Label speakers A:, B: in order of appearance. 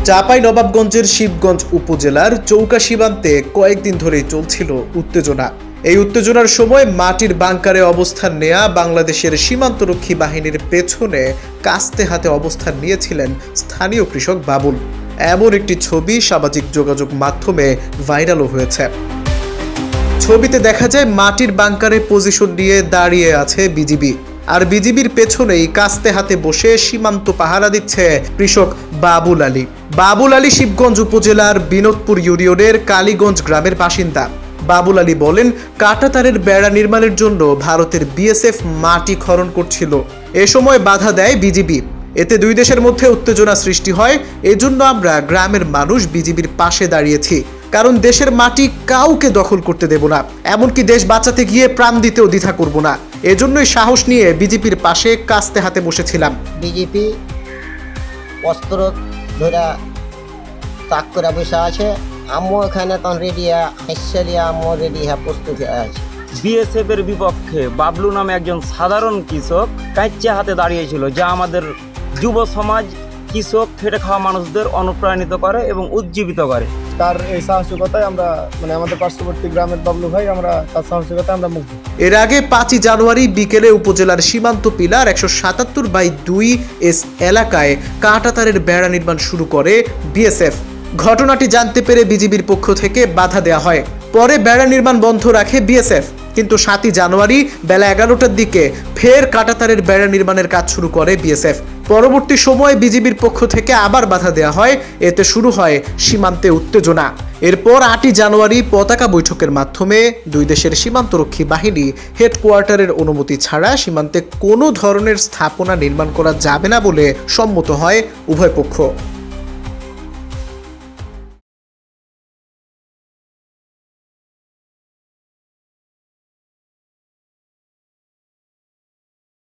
A: চাঁপাইনবাবগঞ্জের শিবগঞ্জ উপজেলার চৌকা সীমান্তে কয়েকদিন ধরেই চলছিল উত্তেজনা। এই উত্তেজনার সময় মাটির বাংকারে অবস্থান নেয়া বাংলাদেশের সীমান্তরক্ষী বাহিনীর পেছনে কাস্তে হাতে অবস্থান নিয়েছিলেন স্থানীয় কৃষক বাবুল। এমন একটি ছবি সামাজিক যোগাযোগ মাধ্যমে ভাইরালও হয়েছে। ছবিতে দেখা যায় মাটির বাংকারে পজিশন নিয়ে দাঁড়িয়ে আছে বিজিবি, আর বিজিবির পেছনেই কাস্তে হাতে বসে সীমান্ত পাহারা দিচ্ছে কৃষক বাবুল আলী। বাবুল আলী শিবগঞ্জ উপজেলার বিনোদপুর ইউনিয়নের কালীগঞ্জ গ্রামের বাসিন্দা। বাবুল আলী বলেন, কাঁটাতারের বেড়া নির্মাণের জন্য ভারতের বিএসএফ মাটি খনন করছিল। এ সময় বাধা দেয় বিজিবি। এতে দুই দেশের মধ্যে উত্তেজনা সৃষ্টি হয়। এজন্য আমরা গ্রামের মানুষ বিজিবির পাশে দাঁড়িয়েছি, কারণ দেশের মাটি কাউকে দখল করতে দেব না, এমনকি দেশ বাঁচাতে গিয়ে প্রাণ দিতেও দ্বিধা করব না। এজন্যই সাহস নিয়ে বিজেপির পাশে কাস্তে হাতে বসেছিলাম।
B: বিজেপি অস্ত্র ধরে তাক করে বসে আছে, আমিও এখানে তখন রেডি হাসিয়া আমিও রেডি প্রস্তুত আছে।
C: বিএসএফ এর বিপক্ষে বাবলু নামে একজন সাধারণ কৃষক কাঁচা হাতে দাঁড়িয়েছিল, যা আমাদের যুব সমাজ কৃষক খেটে খাওয়া মানুষদের অনুপ্রাণিত করে এবং উজ্জীবিত করে।
D: তার এই সাহসিকতায় আমরা আমাদের পার্শ্ববর্তী গ্রামের বাবলু ভাই, আমরা তার সাহসিকতায় আমরা মুগ্ধ।
A: এর আগে 5ই জানুয়ারি বিকেলে উপজেলার সীমান্ত পিলার 177/2 এস এলাকায় কাঁটাতারের বেড়া নির্মাণ শুরু করে বিএসএফ। ঘটনাটি জানতে পেরে বিজিবির পক্ষ থেকে বাধা দেওয়া হয়। পরে বেড়া নির্মাণ বন্ধ রাখে বিএসএফ, কিন্তু 7ই জানুয়ারি বেলা 11টার দিকে ফের কাঁটাতারের বেড়া নির্মাণের কাজ শুরু করে বিএসএফ। পরবর্তী সময়ে বিজিবির পক্ষ থেকে আবার বাধা দেওয়া হয়। এতে শুরু হয় সীমান্তে উত্তেজনা। এরপর 8ই জানুয়ারি পতাকা বৈঠকের মাধ্যমে দুই দেশের সীমান্তরক্ষী বাহিনী হেডকোয়ার্টারের অনুমতি ছাড়া সীমান্তে কোনো ধরনের স্থাপনা নির্মাণ করা যাবে না বলে সম্মত হয় উভয় পক্ষ।